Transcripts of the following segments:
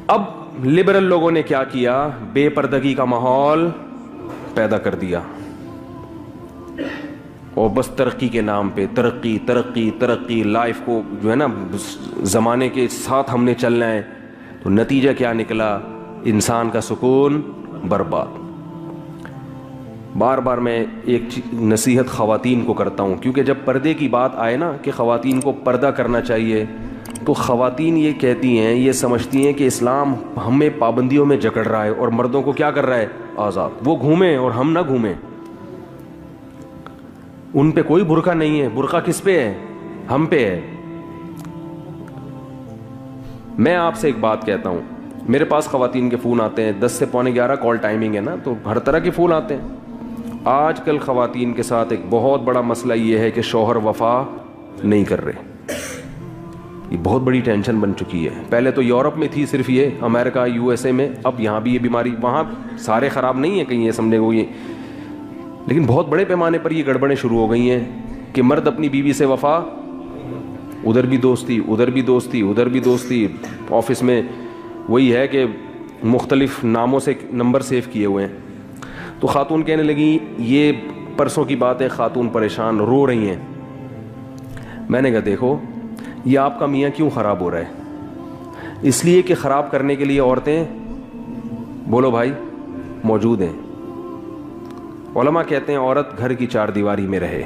اب لبرل لوگوں نے کیا کیا؟ بے پردگی کا ماحول پیدا کر دیا، اور بس ترقی کے نام پہ ترقی ترقی ترقی، لائف کو جو ہے نا زمانے کے ساتھ ہم نے چلنا ہے، تو نتیجہ کیا نکلا؟ انسان کا سکون برباد۔ بار بار میں ایک نصیحت خواتین کو کرتا ہوں، کیونکہ جب پردے کی بات آئے نا کہ خواتین کو پردہ کرنا چاہیے، تو خواتین یہ کہتی ہیں، یہ سمجھتی ہیں کہ اسلام ہمیں پابندیوں میں جکڑ رہا ہے اور مردوں کو کیا کر رہا ہے؟ آزاد۔ وہ گھومیں اور ہم نہ گھومیں، ان پہ کوئی برقع نہیں ہے۔ برقع کس پہ ہے؟ ہم پہ ہے۔ میں آپ سے ایک بات کہتا ہوں، میرے پاس خواتین کے فون آتے ہیں، 10 سے 11:15 کال ٹائمنگ ہے نا، تو ہر طرح کے فون آتے ہیں۔ آج کل خواتین کے ساتھ ایک بہت بڑا مسئلہ یہ ہے کہ شوہر وفا نہیں کر رہے، یہ بہت بڑی ٹینشن بن چکی ہے۔ پہلے تو یورپ میں تھی صرف یہ، امریکہ USA میں، اب یہاں بھی یہ بیماری، وہاں سارے خراب نہیں ہیں کہیں یہ سمجھے وہ، یہ لیکن بہت بڑے پیمانے پر یہ گڑبڑیں شروع ہو گئی ہیں کہ مرد اپنی بیوی سے وفا، ادھر بھی دوستی ادھر بھی دوستی ادھر بھی دوستی، آفس میں وہی ہے کہ مختلف ناموں سے نمبر سیو کیے ہوئے ہیں۔ تو خاتون کہنے لگی، یہ پرسوں کی بات ہے، خاتون پریشان رو رہی ہیں۔ میں نے کہا دیکھو، یہ آپ کا میاں کیوں خراب ہو رہا ہے؟ اس لیے کہ خراب کرنے کے لیے عورتیں، بولو بھائی، موجود ہیں۔ علماء کہتے ہیں عورت گھر کی 4 دیواری میں رہے،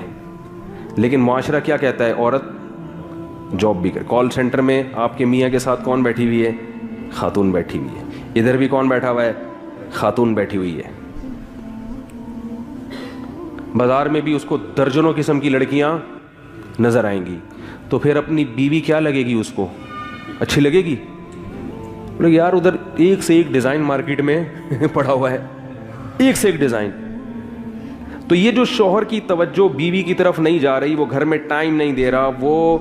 لیکن معاشرہ کیا کہتا ہے؟ عورت جاب بھی کرے۔ کال سینٹر میں آپ کے میاں کے ساتھ کون بیٹھی ہوئی ہے؟ خاتون بیٹھی ہوئی ہے۔ ادھر بھی کون بیٹھا ہوا ہے؟ خاتون بیٹھی ہوئی ہے۔ بازار میں بھی اس کو درجنوں قسم کی لڑکیاں نظر آئیں گی، تو پھر اپنی بیوی کیا لگے گی؟ اس کو اچھی لگے گی؟ بولے یار ادھر ایک سے ایک ڈیزائن مارکیٹ میں پڑا ہوا ہے، ایک سے ایک ڈیزائن۔ تو یہ جو شوہر کی توجہ بیوی کی طرف نہیں جا رہی، وہ گھر میں ٹائم نہیں دے رہا، وہ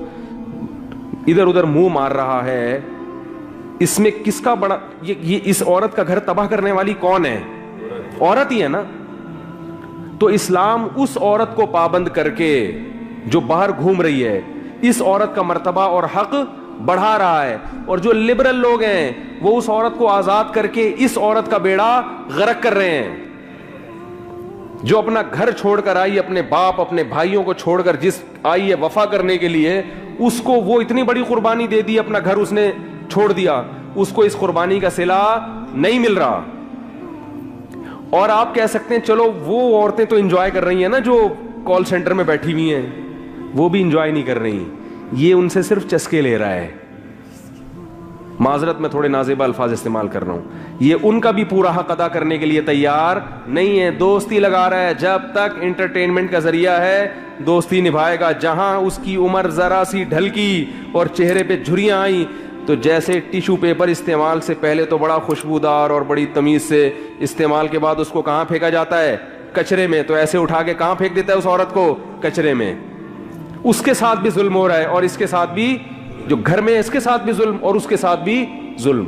ادھر ادھر منہ مار رہا ہے، اس میں کس کا بڑا، یہ اس عورت کا گھر تباہ کرنے والی کون ہے؟ عورت ہی ہے نا۔ تو اسلام اس عورت کو پابند کر کے جو باہر گھوم رہی ہے، اس عورت کا مرتبہ اور حق بڑھا رہا ہے، اور جو لبرل لوگ ہیں وہ اس عورت کو آزاد کر کے اس عورت کا بیڑا غرق کر رہے ہیں۔ جو اپنا گھر چھوڑ کر آئی، اپنے باپ اپنے بھائیوں کو چھوڑ کر جس آئی ہے وفا کرنے کے لیے، اس کو وہ اتنی بڑی قربانی دے دی، اپنا گھر اس نے چھوڑ دیا، اس کو اس قربانی کا صلہ نہیں مل رہا۔ اور آپ کہہ سکتے ہیں چلو وہ عورتیں تو انجوائے کر رہی ہیں نا، جو کال سینٹر میں بیٹھی ہوئی ہیں، وہ بھی انجوائے نہیں کر رہی، یہ ان سے صرف چسکے لے رہا ہے۔ معذرت میں تھوڑے نازیبہ الفاظ استعمال کر رہا ہوں، یہ ان کا بھی پورا حق ادا کرنے کے لیے تیار نہیں ہے، دوستی لگا رہا ہے۔ جب تک انٹرٹینمنٹ کا ذریعہ ہے دوستی نبھائے گا۔ جہاں اس کی عمر ذرا سی ڈھلکی اور چہرے پہ جھریاں آئیں، تو جیسے ٹیشو پیپر استعمال سے پہلے تو بڑا خوشبودار اور بڑی تمیز سے، استعمال کے بعد اس کو کہاں پھینکا جاتا ہے؟ کچرے میں۔ تو ایسے اٹھا کے کہاں پھینک دیتا ہے اس عورت کو؟ کچرے میں۔ اس کے ساتھ بھی ظلم ہو رہا ہے، اور اس کے ساتھ بھی، جو گھر میں اس کے ساتھ بھی ظلم اور اس کے ساتھ بھی ظلم۔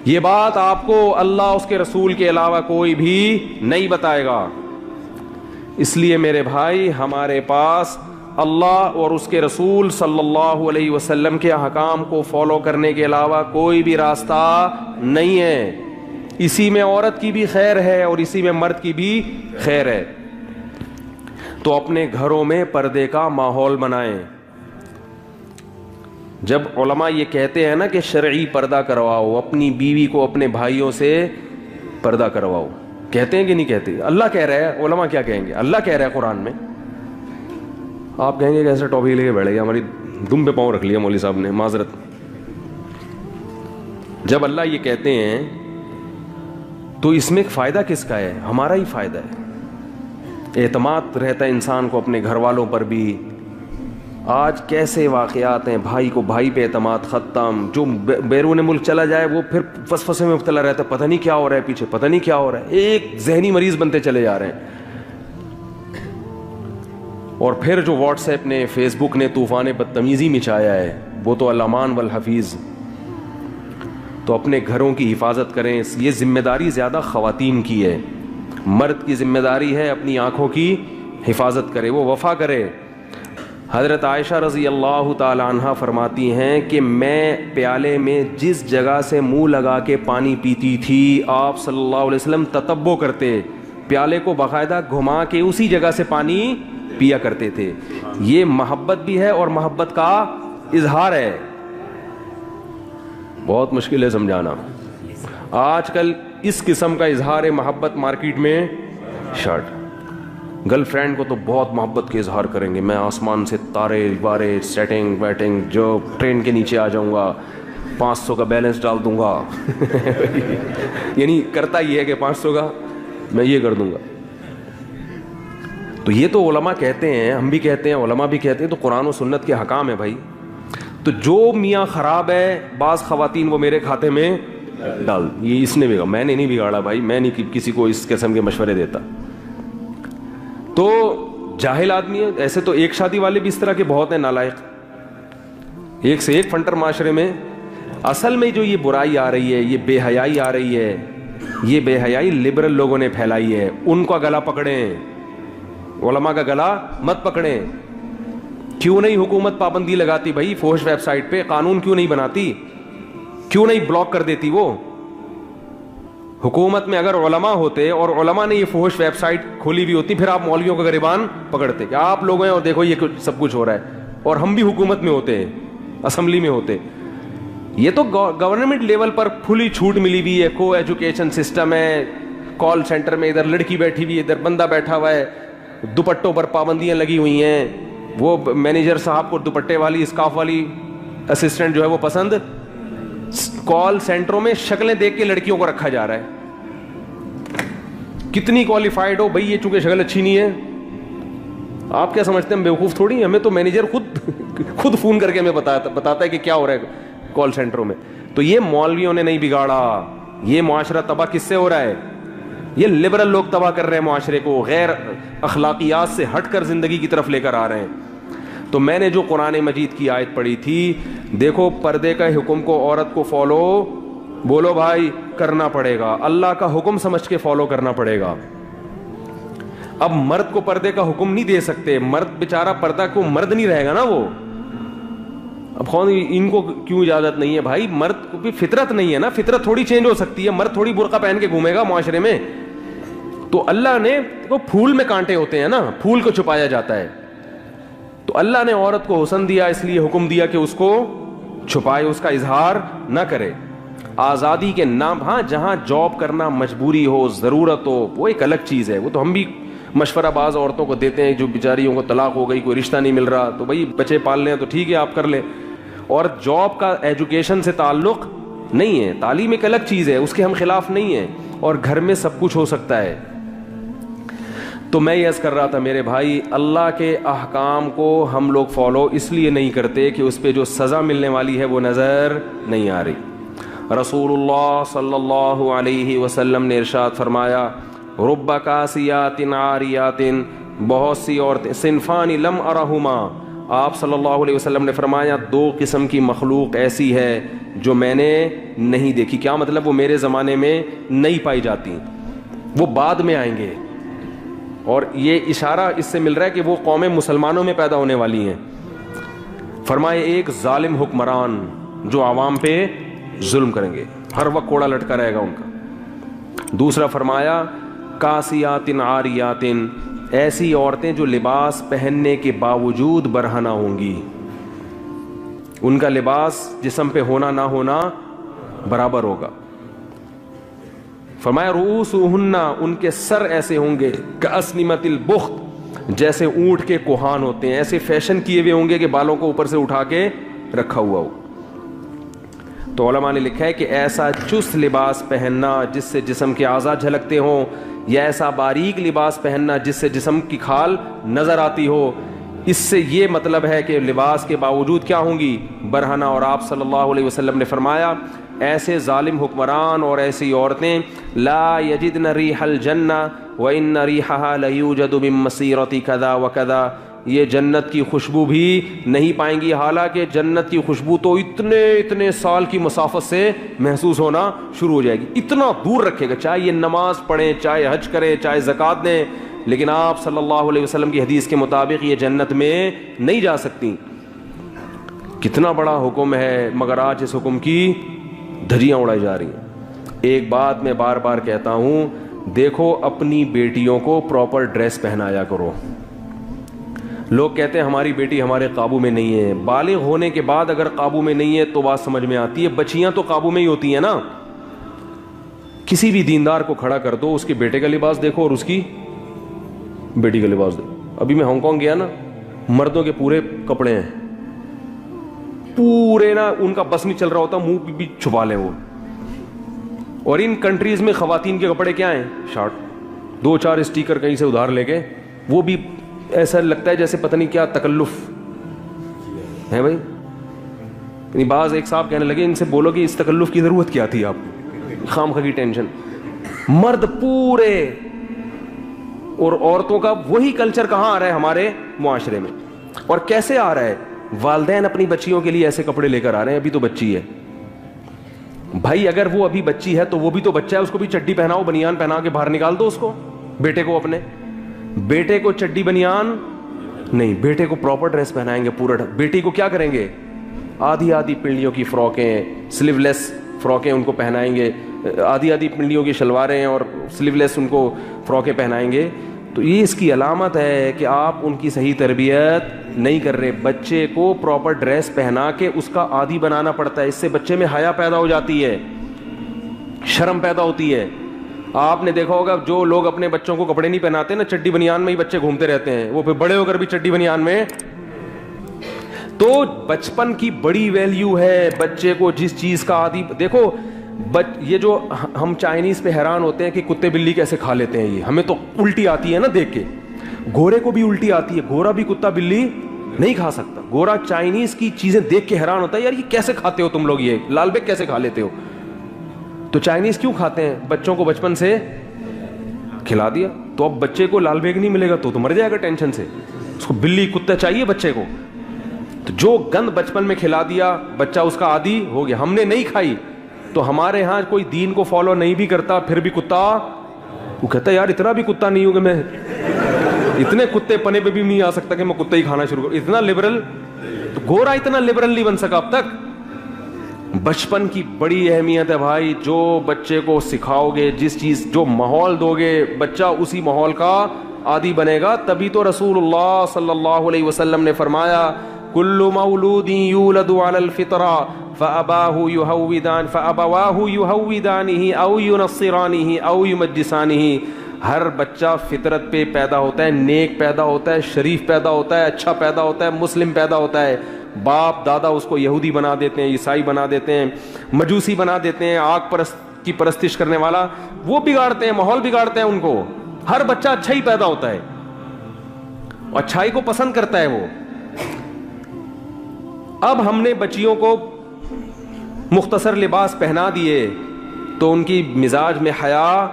یہ بات آپ کو اللہ اس کے رسول کے علاوہ کوئی بھی نہیں بتائے گا۔ اس لیے میرے بھائی، ہمارے پاس اللہ اور اس کے رسول صلی اللہ علیہ وسلم کے احکام کو فالو کرنے کے علاوہ کوئی بھی راستہ نہیں ہے۔ اسی میں عورت کی بھی خیر ہے اور اسی میں مرد کی بھی خیر ہے۔ تو اپنے گھروں میں پردے کا ماحول بنائیں۔ جب علماء یہ کہتے ہیں نا کہ شرعی پردہ کرواؤ، اپنی بیوی کو اپنے بھائیوں سے پردہ کرواؤ، کہتے ہیں کہ نہیں کہتے؟ اللہ کہہ رہا ہے، علماء کیا کہیں گے؟ اللہ کہہ رہا ہے قرآن میں۔ آپ کہیں گے کہ ایسا ٹاپک لے کے بیٹھے گا، ہماری دم پہ پاؤں رکھ لیا مولوی صاحب نے، معذرت۔ جب اللہ یہ کہتے ہیں تو اس میں فائدہ کس کا ہے؟ ہمارا ہی فائدہ ہے۔ اعتماد رہتا ہے انسان کو اپنے گھر والوں پر بھی۔ آج کیسے واقعات ہیں، بھائی کو بھائی پہ اعتماد ختم، جو بیرون ملک چلا جائے وہ پھر فسفسے میں مبتلا رہتا ہے، پتہ نہیں کیا ہو رہا ہے پیچھے، پتہ نہیں کیا ہو رہا ہے، ایک ذہنی مریض بنتے چلے جا رہے ہیں۔ اور پھر جو واٹس ایپ نے، فیس بک نے طوفان بدتمیزی مچایا ہے، وہ تو الامان والحفیظ۔ تو اپنے گھروں کی حفاظت کریں۔ یہ ذمہ داری زیادہ خواتین کی ہے، مرد کی ذمہ داری ہے اپنی آنکھوں کی حفاظت کرے، وہ وفا کرے۔ حضرت عائشہ رضی اللہ تعالی عنہا فرماتی ہیں کہ میں پیالے میں جس جگہ سے منہ لگا کے پانی پیتی تھی آپ صلی اللہ علیہ وسلم تتبع کرتے، پیالے کو باقاعدہ گھما کے اسی جگہ سے پانی پیا کرتے تھے. یہ محبت بھی ہے اور محبت کا اظہار ہے. بہت مشکل ہے سمجھانا. آج کل اس قسم کا اظہار محبت مارکیٹ میں شرٹ. گرل فرینڈ کو تو بہت محبت کے اظہار کریں گے، میں آسمان سے تارے بارے سیٹنگ ویٹنگ جو ٹرین کے نیچے آ جاؤں گا، 500 کا بیلنس ڈال دوں گا. یعنی کرتا یہ ہے کہ 500 کا میں یہ کر دوں گا. تو یہ تو علماء کہتے ہیں، ہم بھی کہتے ہیں، علماء بھی کہتے ہیں، تو قرآن و سنت کے حکام ہے بھائی. تو جو میاں خراب ہے بعض خواتین وہ میرے کھاتے میں ڈال، یہ اس نے بگاڑا، میں نے نہیں بگاڑا بھائی، میں نہیں کسی کو اس قسم کے مشورے دیتا. تو جاہل آدمی ہے. ایسے تو ایک شادی والے بھی اس طرح کے بہت ہیں نالائق، ایک سے ایک فنٹر معاشرے میں. اصل میں جو یہ برائی آ رہی ہے، یہ بے حیائی آ رہی ہے، یہ بے حیائی لبرل لوگوں نے پھیلائی ہے. ان کا گلا پکڑیں، علماء کا گلا مت پکڑیں. کیوں نہیں حکومت پابندی لگاتی بھائی فحش ویب سائٹ پہ؟ قانون کیوں نہیں بناتی؟ کیوں نہیں بلاک کر دیتی؟ وہ حکومت میں اگر علماء ہوتے اور علماء نے یہ فحش ویب سائٹ کھولی بھی ہوتی، پھر آپ مولویوں کا گریبان پکڑتے کہ آپ لوگ ہیں اور دیکھو یہ سب کچھ ہو رہا ہے، اور ہم بھی حکومت میں ہوتے ہیں، اسمبلی میں ہوتے. یہ تو گورنمنٹ لیول پر کھلی چھوٹ ملی ہوئی ہے، کو ایجوکیشن سسٹم ہے. کال سینٹر میں ادھر لڑکی بیٹھی ہوئی ہے، ادھر بندہ بیٹھا ہوا ہے، دوپٹوں پر پابندیاں لگی ہوئی ہیں. وہ مینیجر صاحب کو دوپٹے والی اسکارف والی اسسٹنٹ جو ہے وہ پسند. کال سینٹروں میں شکلیں دیکھ کے لڑکیوں کو رکھا جا رہا ہے. کتنی کوالیفائڈ ہو بھائی، یہ چونکہ شکل اچھی نہیں ہے. آپ کیا سمجھتے ہیں ہم بیوقوف تھوڑی ہیں؟ ہمیں تو مینیجر خود فون کر کے ہمیں بتاتا ہے کہ کیا ہو رہا ہے کال سینٹروں میں. تو یہ مولویوں نے نہیں بگاڑا، یہ معاشرہ تباہ کس سے ہو رہا ہے؟ یہ لبرل لوگ تباہ کر رہے ہیں معاشرے کو، غیر اخلاقیات سے ہٹ کر زندگی کی طرف لے کر آ رہے ہیں. تو میں نے جو قرآن مجید کی آیت پڑھی تھی، دیکھو پردے کا حکم کو عورت کو فالو، بولو بھائی، کرنا پڑے گا. اللہ کا حکم سمجھ کے فالو کرنا پڑے گا. اب مرد کو پردے کا حکم نہیں دے سکتے، مرد بیچارہ پردہ کو مرد نہیں رہے گا نا وہ. اب کون ان کو کیوں اجازت نہیں ہے بھائی؟ مرد کو بھی فطرت نہیں ہے نا، فطرت تھوڑی چینج ہو سکتی ہے. مرد تھوڑی برقع پہن کے گھومے گا معاشرے میں. تو اللہ نے وہ پھول میں کانٹے ہوتے ہیں نا، پھول کو چھپایا جاتا ہے. تو اللہ نے عورت کو حسن دیا، اس لیے حکم دیا کہ اس کو چھپائے، اس کا اظہار نہ کرے. آزادی کے نام، ہاں جہاں جاب کرنا مجبوری ہو، ضرورت ہو، وہ ایک الگ چیز ہے. وہ تو ہم بھی مشورہ بعض عورتوں کو دیتے ہیں جو بیچاریوں کو طلاق ہو گئی، کوئی رشتہ نہیں مل رہا، تو بھائی بچے پالنے ہیں تو ٹھیک ہے آپ کر لیں. اور جاب کا ایجوکیشن سے تعلق نہیں ہے، تعلیم ایک الگ چیز ہے، اس کے ہم خلاف نہیں ہیں. اور گھر میں سب کچھ ہو سکتا ہے. تو میں یہ عرض کر رہا تھا میرے بھائی، اللہ کے احکام کو ہم لوگ فالو اس لیے نہیں کرتے کہ اس پہ جو سزا ملنے والی ہے وہ نظر نہیں آ رہی. رسول اللہ صلی اللہ علیہ وسلم نے ارشاد فرمایا، رب کاسیات عاریات، بہت سی عورتیں، صنفان لم ارہما، آپ صلی اللہ علیہ وسلم نے فرمایا 2 قسم کی مخلوق ایسی ہے جو میں نے نہیں دیکھی. کیا مطلب؟ وہ میرے زمانے میں نہیں پائی جاتی، وہ بعد میں آئیں گے. اور یہ اشارہ اس سے مل رہا ہے کہ وہ قومیں مسلمانوں میں پیدا ہونے والی ہیں. فرمائے ایک ظالم حکمران جو عوام پہ ظلم کریں گے، ہر وقت کوڑا لٹکا رہے گا ان کا. دوسرا فرمایا کاسیات عاریات، ایسی عورتیں جو لباس پہننے کے باوجود برہنہ ہوں گی، ان کا لباس جسم پہ ہونا نہ ہونا برابر ہوگا. فرمایا رؤوسہن، ان کے سر ایسے ہوں گے کاسنمۃ البخت، جیسے اونٹ کے کوہان ہوتے ہیں، ایسے فیشن کیے ہوئے ہوں گے کہ بالوں کو اوپر سے اٹھا کے رکھا ہوا ہو. تو علماء نے لکھا ہے کہ ایسا چست لباس پہننا جس سے جسم کے اعضاء جھلکتے ہوں، یا ایسا باریک لباس پہننا جس سے جسم کی کھال نظر آتی ہو، اس سے یہ مطلب ہے کہ لباس کے باوجود کیا ہوں گی؟ برہنہ. اور آپ صلی اللہ علیہ وسلم نے فرمایا ایسے ظالم حکمران اور ایسی عورتیں لا یجدن ریح الجنہ وان ریحها لیوجد من مسیرۃ کذا وکذا، یہ جنت کی خوشبو بھی نہیں پائیں گی، حالانکہ جنت کی خوشبو تو اتنے سال کی مسافت سے محسوس ہونا شروع ہو جائے گی. اتنا دور رکھے گا، چاہے یہ نماز پڑھیں، چاہے حج کریں، چاہے زکوٰۃ دیں، لیکن آپ صلی اللہ علیہ وسلم کی حدیث کے مطابق یہ جنت میں نہیں جا سکتی. کتنا بڑا حکم ہے, مگر آج اس حکم کی دھجیاں اڑائی جا رہی ہیں. ایک بات میں بار بار کہتا ہوں, دیکھو اپنی بیٹیوں کو پراپر ڈریس پہنایا کرو. لوگ کہتے ہیں ہماری بیٹی ہمارے قابو میں نہیں ہے. بالغ ہونے کے بعد اگر قابو میں نہیں ہے تو بات سمجھ میں آتی ہے. بچیاں تو قابو میں ہی ہوتی ہیں نا. کسی بھی دیندار کو کھڑا کر دو, اس کے بیٹے کا لباس دیکھو اور اس کی بیٹی کا لباس دیکھو. ابھی میں ہانگ کانگ گیا نا, مردوں کے پورے کپڑے ہیں, پورے نا, ان کا بس نہیں چل رہا ہوتا, منہ بھی چھپا لیں وہ. اور ان کنٹریز میں خواتین کے کپڑے کیا ہیں؟ شارٹ, 2-4 اسٹیکر کہیں سے ادھار لے کے, وہ بھی ایسا لگتا ہے جیسے پتہ نہیں کیا تکلف ہے بھائی. یعنی بعض ایک صاحب کہنے لگے ان سے بولو کہ اس تکلف کی ضرورت کیا تھی, آپ خام خواہ کی ٹینشن. مرد پورے, اور عورتوں کا وہی کلچر کہاں آ رہا ہے ہمارے معاشرے میں, اور کیسے آ رہا ہے؟ والدین اپنی بچیوں کے لیے ایسے کپڑے لے کر آ رہے ہیں. ابھی تو بچی ہے بھائی, اگر وہ ابھی بچی ہے تو وہ بھی تو بچہ ہے, اس کو بھی چڈی پہناؤ, بنیان پہنا کے باہر نکال دو اس کو. بیٹے کو, اپنے بیٹے کو چڈی بنیان نہیں, بیٹے کو پراپر ڈریس پہنائیں گے پورا. بیٹی کو کیا کریں گے؟ آدھی آدھی پنڈلیوں کی فراکیں, سلیو لیس فراکیں ان کو پہنائیں گے, آدھی آدھی پنڈلیوں کی شلواریں اور سلیو لیس ان کو فراکیں پہنائیں گے. تو یہ اس کی علامت ہے کہ آپ ان کی صحیح تربیت نہیں کر رہے. بچے کو پراپر ڈریس پہنا کے اس کا عادی بنانا پڑتا ہے. اس سے بچے میں حیا پیدا ہو جاتی ہے, شرم پیدا ہوتی ہے. آپ نے دیکھا ہوگا جو لوگ اپنے بچوں کو کپڑے نہیں پہناتے نا, چڈی بنیان میں ہی بچے گھومتے رہتے ہیں, وہ پھر بڑے ہو کر بھی چڈی بنیان میں. تو بچپن کی بڑی ویلیو ہے بچے کو جس چیز کا عادی. دیکھو یہ جو ہم چائنیز پہ حیران ہوتے ہیں کہ کتے بلی کیسے کھا لیتے ہیں, یہ ہمیں تو الٹی آتی ہے نا دیکھ کے. گورے کو بھی الٹی آتی ہے, گورا بھی کتا بلی نہیں کھا سکتا. گورا چائنیز کی چیزیں دیکھ کے حیران ہوتا ہے, یار یہ کیسے کھاتے ہو تم لوگ, یہ لال بیگ کیسے کھا لیتے ہو. تو چائنیز کیوں کھاتے ہیں؟ بچوں کو بچپن سے کھلا دیا. تو اب بچے کو لال بیگ نہیں ملے گا تو مر جائے گا ٹینشن سے. اس کو بلی کتا چاہیے بچے کو. تو جو گند بچپن میں کھلا دیا بچہ اس کا عادی ہو گیا. ہم نے نہیں کھائی تو ہمارے ہاں کوئی دین کو فالو نہیں بھی کرتا, پھر بھی کتا, وہ کہتا ہے یار اتنا بھی کتا نہیں ہوں کہ میں اتنے کتے پنے پہ بھی نہیں آ سکتا کہ میں کتا ہی کھانا شروع کروں. اتنا لبرل. تو گورا اتنا لبرل نہیں بن سکا اب تک. بچپن کی بڑی اہمیت ہے بھائی. جو بچے کو سکھاؤ گے, جس چیز جو ماحول دو گے, بچہ اسی ماحول کا عادی بنے گا. تبھی تو رسول اللہ صلی اللہ علیہ وسلم نے فرمایا کل مولود یولد علی الفطرہ فأبواہ یہودانہ او ینصرانہ او یمجسانہ. ہر بچہ فطرت پہ پیدا ہوتا ہے, نیک پیدا ہوتا ہے, شریف پیدا ہوتا ہے, اچھا پیدا ہوتا ہے, مسلم پیدا ہوتا ہے. باپ دادا اس کو یہودی بنا دیتے ہیں, عیسائی بنا دیتے ہیں, مجوسی بنا دیتے ہیں, آگ پرست کی پرستش کرنے والا, وہ بگاڑتے ہیں, ماحول بگاڑتے ہیں ان کو. ہر بچہ اچھا ہی پیدا ہوتا ہے, اچھائی کو پسند کرتا ہے وہ. اب ہم نے بچیوں کو مختصر لباس پہنا دیے تو ان کی مزاج میں حیا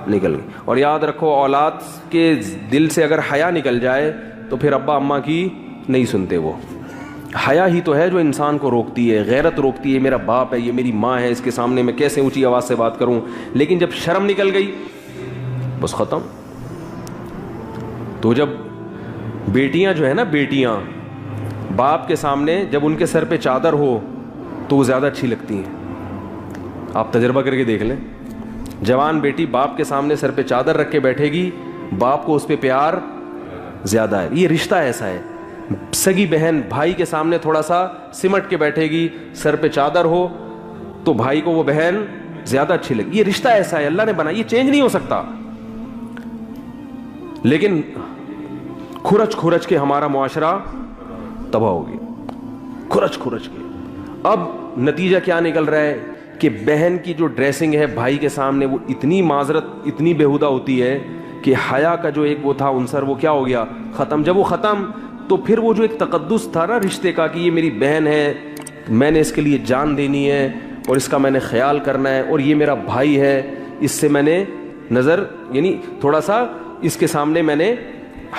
نکل گئی. اور یاد رکھو, اولاد کے دل سے اگر حیا نکل جائے تو پھر ابا اماں کی نہیں سنتے. وہ حیا ہی تو ہے جو انسان کو روکتی ہے, غیرت روکتی ہے. میرا باپ ہے, یہ میری ماں ہے, اس کے سامنے میں کیسے اونچی آواز سے بات کروں. لیکن جب شرم نکل گئی بس ختم. تو جب بیٹیاں جو ہے نا, بیٹیاں باپ کے سامنے جب ان کے سر پہ چادر ہو تو وہ زیادہ اچھی لگتی ہیں. آپ تجربہ کر کے دیکھ لیں. جوان بیٹی باپ کے سامنے سر پہ چادر رکھ کے بیٹھے گی, باپ کو اس پہ پیار زیادہ ہے. یہ رشتہ ایسا ہے. سگی بہن بھائی کے سامنے تھوڑا سا سمٹ کے بیٹھے گی, سر پہ چادر ہو تو بھائی کو وہ بہن زیادہ اچھی لگی. یہ رشتہ ایسا ہے, اللہ نے بنا, یہ چینج نہیں ہو سکتا. لیکن کھرچ کھرچ کے ہمارا معاشرہ تباہ ہو گیا, کھرچ کھرچ کے. اب نتیجہ کیا نکل رہا ہے کہ بہن کی جو ڈریسنگ ہے بھائی کے سامنے وہ اتنی معذرت, اتنی بےہودہ ہوتی ہے کہ حیا کا جو ایک وہ تھا عنصر وہ کیا ہو گیا, ختم. جب وہ ختم تو پھر وہ جو ایک تقدس تھا نا رشتے کا کہ یہ میری بہن ہے, میں نے اس کے لیے جان دینی ہے اور اس کا میں نے خیال کرنا ہے, اور یہ میرا بھائی ہے, اس سے میں نے نظر یعنی تھوڑا سا اس کے سامنے میں نے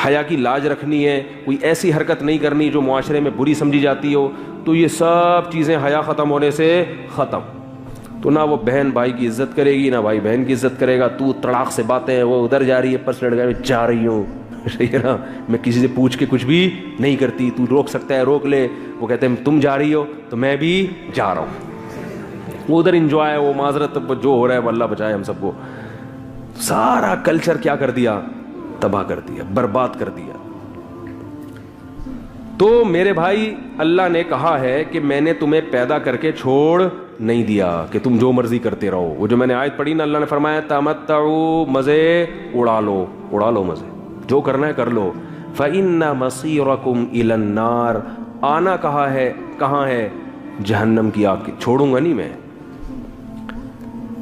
حیا کی لاج رکھنی ہے, کوئی ایسی حرکت نہیں کرنی جو معاشرے میں بری سمجھی جاتی ہو. تو یہ سب چیزیں حیا ختم ہونے سے ختم. تو نہ وہ بہن بھائی کی عزت کرے گی نہ بھائی بہن کی عزت کرے گا. تو تڑاک سے باتیں, وہ ادھر جا رہی ہے پرس لڑکا, میں جا رہی ہوں, صحیح ہے نا, میں کسی سے پوچھ کے کچھ بھی نہیں کرتی, تو روک سکتا ہے روک لے. وہ کہتے ہیں تم جا رہی ہو تو میں بھی جا رہا ہوں. وہ ادھر انجوائے, وہ معذرت جو ہو رہا ہے وہ اللہ بچائے ہم سب کو. سارا کلچر کیا کر دیا, تباہ کر دیا, برباد کر دیا. تو میرے بھائی اللہ نے کہا ہے کہ میں نے تمہیں پیدا کر کے چھوڑ نہیں دیا کہ تم جو مرضی کرتے رہو. وہ جو میں نے آیت پڑھی نا, اللہ نے فرمایا تمتعوا, مزے اڑا لو, اڑا لو مزے, جو کرنا ہے کر لو. فإن مصيركم إلى النار, آنا کہاں ہے, جہنم کی آگ کی. چھوڑوں گا نہیں میں.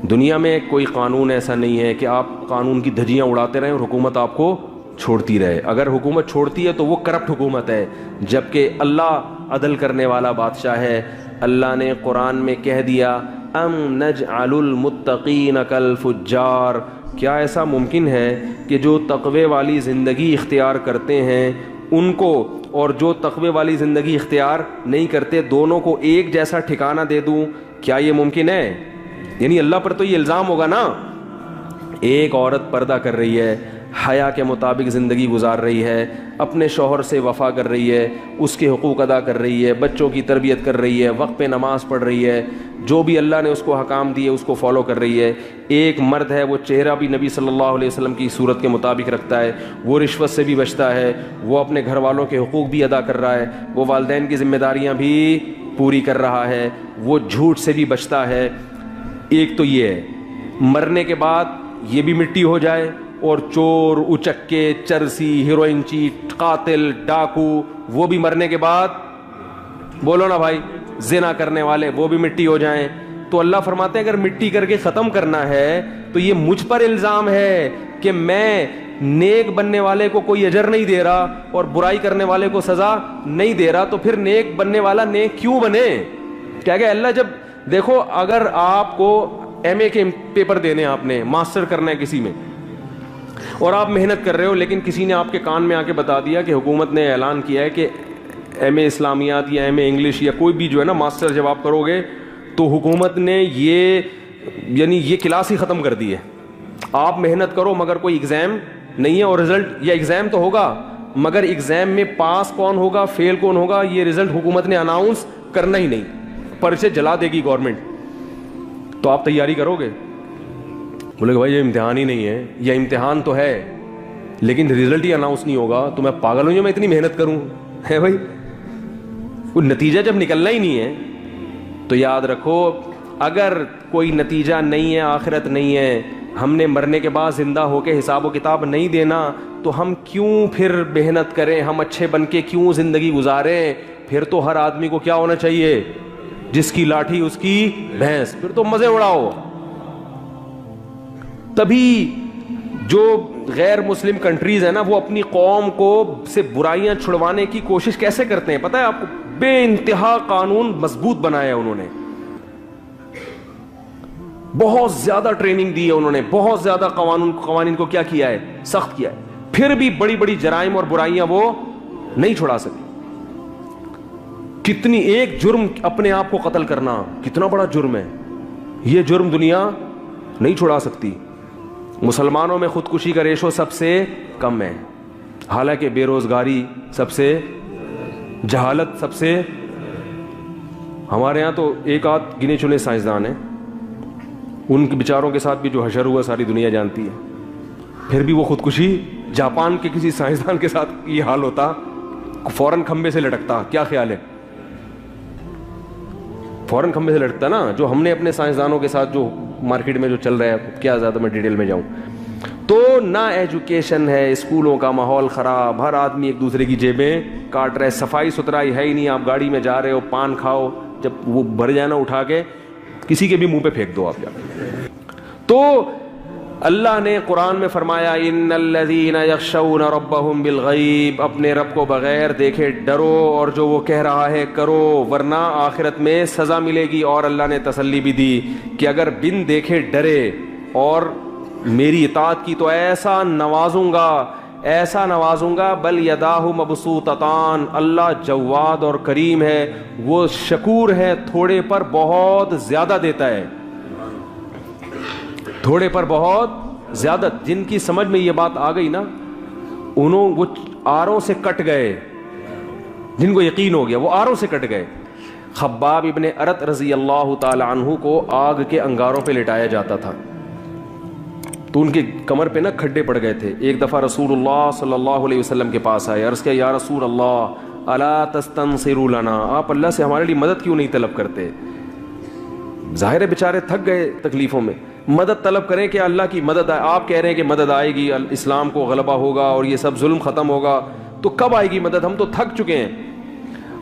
دنیا میں کوئی قانون ایسا نہیں ہے کہ آپ قانون کی دھجیاں اڑاتے رہیں اور حکومت آپ کو چھوڑتی رہے. اگر حکومت چھوڑتی ہے تو وہ کرپٹ حکومت ہے, جبکہ اللہ عدل کرنے والا بادشاہ ہے. اللہ نے قرآن میں کہہ دیا ام نجعل المتقین کالفجار, کیا ایسا ممکن ہے کہ جو تقوی والی زندگی اختیار کرتے ہیں ان کو اور جو تقوی والی زندگی اختیار نہیں کرتے دونوں کو ایک جیسا ٹھکانہ دے دوں؟ کیا یہ ممکن ہے؟ یعنی اللہ پر تو یہ الزام ہوگا نا, ایک عورت پردہ کر رہی ہے, حیا کے مطابق زندگی گزار رہی ہے, اپنے شوہر سے وفا کر رہی ہے, اس کے حقوق ادا کر رہی ہے, بچوں کی تربیت کر رہی ہے, وقت پہ نماز پڑھ رہی ہے, جو بھی اللہ نے اس کو حکام دیے اس کو فالو کر رہی ہے. ایک مرد ہے, وہ چہرہ بھی نبی صلی اللہ علیہ وسلم کی صورت کے مطابق رکھتا ہے, وہ رشوت سے بھی بچتا ہے, وہ اپنے گھر والوں کے حقوق بھی ادا کر رہا ہے, وہ والدین کی ذمہ داریاں بھی پوری کر رہا ہے, وہ جھوٹ سے بھی بچتا ہے. ایک تو یہ ہے, مرنے کے بعد یہ بھی مٹی ہو جائے اور چور, اچکے, چرسی, ہیروئن چیٹ, قاتل, ڈاکو, وہ بھی مرنے کے بعد, بولو نا بھائی, زنا کرنے والے وہ بھی مٹی ہو جائیں. تو اللہ فرماتے ہیں اگر مٹی کر کے ختم کرنا ہے تو یہ مجھ پر الزام ہے کہ میں نیک بننے والے کو کوئی اجر نہیں دے رہا اور برائی کرنے والے کو سزا نہیں دے رہا, تو پھر نیک بننے والا نیک کیوں بنے؟ کیا کہ اللہ جب دیکھو, اگر آپ کو ایم اے کے پیپر دینے, آپ نے ماسٹر کرنا ہے کسی میں اور آپ محنت کر رہے ہو, لیکن کسی نے آپ کے کان میں آ کے بتا دیا کہ حکومت نے اعلان کیا ہے کہ ایم اے اسلامیات یا ایم اے انگلش یا کوئی بھی جو ہے نا ماسٹر جب آپ کرو گے تو حکومت نے یہ کلاس ہی ختم کر دی ہے. آپ محنت کرو مگر کوئی ایگزام نہیں ہے, اور رزلٹ یا ایگزام تو ہوگا مگر ایگزام میں پاس کون ہوگا فیل کون ہوگا یہ رزلٹ حکومت نے اناؤنس کرنا ہی نہیں, پرچے جلا دے گی گورنمنٹ. تو آپ تیاری کرو گے؟ بولے کہ بھائی یہ امتحان ہی نہیں ہے, یا امتحان تو ہے لیکن رزلٹ ہی اناؤنس نہیں ہوگا, تو میں پاگل ہوں جو میں اتنی محنت کروں, ہے بھائی؟ کوئی نتیجہ جب نکلنا ہی نہیں ہے تو یاد رکھو, اگر کوئی نتیجہ نہیں ہے, آخرت نہیں ہے, ہم نے مرنے کے بعد زندہ ہو کے حساب و کتاب نہیں دینا, تو ہم کیوں پھر محنت کریں, ہم اچھے بن کے کیوں زندگی گزاریں؟ پھر تو ہر آدمی کو کیا ہونا چاہیے, جس کی لاٹھی اس کی بھینس, پھر تو مزے اڑاؤ. تبھی جو غیر مسلم کنٹریز ہیں نا وہ اپنی قوم کو سے برائیاں چھڑوانے کی کوشش کیسے کرتے ہیں پتہ ہے آپ کو؟ بے انتہا قانون مضبوط بنایا ہے انہوں نے, بہت زیادہ ٹریننگ دی ہے انہوں نے, بہت زیادہ قوانین کو کیا کیا ہے, سخت کیا ہے, پھر بھی بڑی بڑی جرائم اور برائیاں وہ نہیں چھڑا سکے. کتنی ایک جرم اپنے آپ کو قتل کرنا کتنا بڑا جرم ہے, یہ جرم دنیا نہیں چھڑا سکتی. مسلمانوں میں خودکشی کا ریشو سب سے کم ہے, حالانکہ بے روزگاری سب سے, جہالت سب سے. ہمارے ہاں تو ایک آدھ گنے چنے سائنسدان ہیں, ان کے بیچاروں کے ساتھ بھی جو حشر ہوا ساری دنیا جانتی ہے, پھر بھی وہ خودکشی. جاپان کے کسی سائنسدان کے ساتھ یہ حال ہوتا فوراً کھمبے سے لٹکتا, کیا خیال ہے؟ فوراً کھمبے سے لٹکتا نا. جو ہم نے اپنے سائنسدانوں کے ساتھ جو مارکیٹ میں جو چل رہا ہے, کیا زیادہ میں ڈیٹیل میں جاؤں. تو نہ ایجوکیشن ہے, اسکولوں کا ماحول خراب, ہر آدمی ایک دوسرے کی جیبیں کاٹ رہا ہے, صفائی ستھرائی ہے ہی نہیں. آپ گاڑی میں جا رہے ہو, پان کھاؤ, جب وہ بھر جانا اٹھا کے کسی کے بھی منہ پہ پھینک دو آپ جا کے. تو اللہ نے قرآن میں فرمایا ان الذین یخشون ربہم بالغیب, اپنے رب کو بغیر دیکھے ڈرو اور جو وہ کہہ رہا ہے کرو ورنہ آخرت میں سزا ملے گی. اور اللہ نے تسلی بھی دی کہ اگر بن دیکھے ڈرے اور میری اطاعت کی تو ایسا نوازوں گا, ایسا نوازوں گا. بل یداہ مبسوطتان, اللہ جواد اور کریم ہے, وہ شکور ہے, تھوڑے پر بہت زیادہ دیتا ہے. تھوڑے پر بہت زیادت. جن کی سمجھ میں یہ بات آ گئی نا وہ آروں سے کٹ گئے. جن کو یقین ہو گیا وہ آروں سے کٹ گئے. خباب ابن ارت رضی اللہ تعالی عنہ کو آگ کے انگاروں پہ لٹایا جاتا تھا تو ان کے کمر پہ نا کھڈے پڑ گئے تھے. ایک دفعہ رسول اللہ صلی اللہ علیہ وسلم کے پاس آئے, عرض کیا یا رسول اللہ الا تستنصروا لنا, آپ اللہ سے ہمارے لیے مدد کیوں نہیں طلب کرتے؟ ظاہر ہے بیچارے تھک گئے تکلیفوں میں, مدد طلب کریں کہ اللہ کی مدد آئے. آپ کہہ رہے ہیں کہ مدد آئے گی, اسلام کو غلبہ ہوگا اور یہ سب ظلم ختم ہوگا, تو کب آئے گی مدد؟ ہم تو تھک چکے ہیں.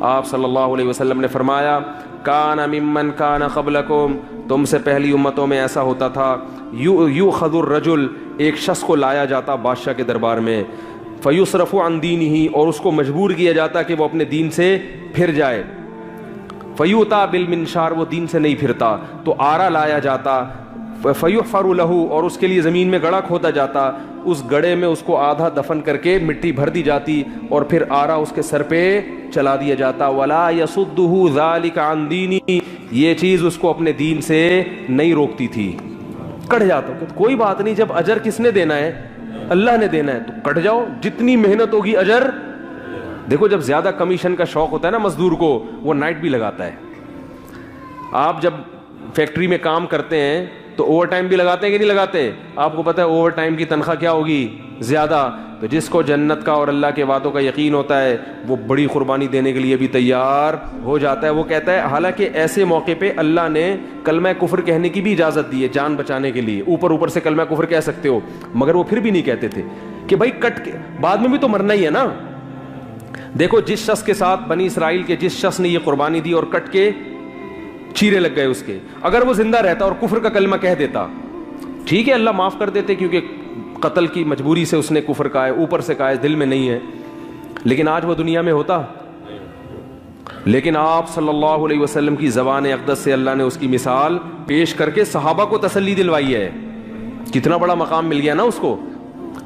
آپ صلی اللہ علیہ وسلم نے فرمایا کان ممن کان قبلکم, تم سے پہلی امتوں میں ایسا ہوتا تھا, یؤخذ الرجل, ایک شخص کو لایا جاتا بادشاہ کے دربار میں, فیصرف عن دینہ, اور اس کو مجبور کیا جاتا کہ وہ اپنے دین سے پھر جائے, فیؤتی بالمنشار, وہ دین سے نہیں پھرتا تو آرا لایا جاتا, فیحفر لہ, اور اس کے لیے زمین میں گڑھا کھودا جاتا, اس گڑھے میں اس کو آدھا دفن کر کے مٹی بھر دی جاتی اور پھر آرا اس کے سر پہ چلا دیا جاتا. ولا یصدہ ذلک عن دینہ, یہ چیز اس کو اپنے دین سے نہیں روکتی تھی. کٹ جاتا, کوئی بات نہیں, جب اجر کس نے دینا ہے؟ اللہ نے دینا ہے, تو کٹ جاؤ, جتنی محنت ہوگی اجر. دیکھو جب زیادہ کمیشن کا شوق ہوتا ہے نا مزدور کو, وہ نائٹ بھی لگاتا ہے. آپ جب فیکٹری میں کام کرتے ہیں تو اوور ٹائم بھی لگاتے ہیں کہ نہیں لگاتے؟ آپ کو پتہ ہے اوور ٹائم کی تنخواہ کیا ہوگی؟ زیادہ. تو جس کو جنت کا اور اللہ کے وعدوں کا یقین ہوتا ہے وہ بڑی قربانی دینے کے لیے بھی تیار ہو جاتا ہے. وہ کہتا ہے, حالانکہ ایسے موقع پہ اللہ نے کلمہ کفر کہنے کی بھی اجازت دی ہے جان بچانے کے لیے, اوپر سے کلمہ کفر کہہ سکتے ہو, مگر وہ پھر بھی نہیں کہتے تھے کہ بھائی کٹ کے بعد میں بھی تو مرنا ہی ہے نا. دیکھو جس شخص کے ساتھ بنی اسرائیل کے جس شخص نے یہ قربانی دی اور کٹ کے چیرے لگ گئے اس کے, اگر وہ زندہ رہتا اور کفر کا کلمہ کہہ دیتا, ٹھیک ہے اللہ معاف کر دیتے, کیونکہ قتل کی مجبوری سے اس نے کفر کہا ہے, اوپر سے کہا ہے, دل میں نہیں ہے, لیکن آج وہ دنیا میں ہوتا. لیکن آپ صلی اللہ علیہ وسلم کی زبان اقدس سے اللہ نے اس کی مثال پیش کر کے صحابہ کو تسلی دلوائی ہے. کتنا بڑا مقام مل گیا نا اس کو.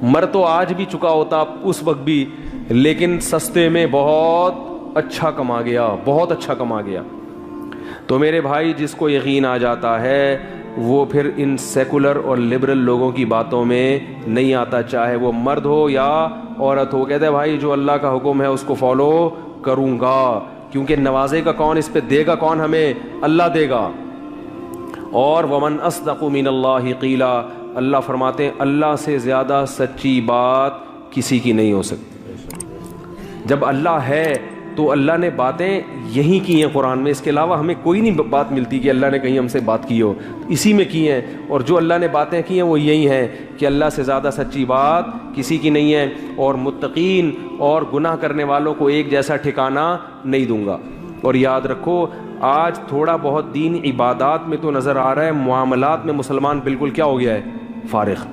مر تو آج بھی چکا ہوتا اس وقت بھی, لیکن سستے میں بہت اچھا کما گیا, بہت اچھا کما گیا. تو میرے بھائی, جس کو یقین آ جاتا ہے وہ پھر ان سیکولر اور لبرل لوگوں کی باتوں میں نہیں آتا, چاہے وہ مرد ہو یا عورت ہو. کہتے ہیں بھائی جو اللہ کا حکم ہے اس کو فالو کروں گا, کیونکہ نوازے گا کون, اس پہ دے گا کون ہمیں؟ اللہ دے گا. اور ومن اصدق من اللہ قیلا, اللہ فرماتے ہیں اللہ سے زیادہ سچی بات کسی کی نہیں ہو سکتی. جب اللہ ہے تو اللہ نے باتیں یہی کی ہیں قرآن میں, اس کے علاوہ ہمیں کوئی نہیں بات ملتی کہ اللہ نے کہیں ہم سے بات کی ہو, اسی میں کی ہیں. اور جو اللہ نے باتیں کی ہیں وہ یہی ہیں کہ اللہ سے زیادہ سچی بات کسی کی نہیں ہے, اور متقین اور گناہ کرنے والوں کو ایک جیسا ٹھکانہ نہیں دوں گا. اور یاد رکھو آج تھوڑا بہت دین عبادات میں تو نظر آ رہا ہے, معاملات میں مسلمان بالکل کیا ہو گیا ہے؟ فارغ.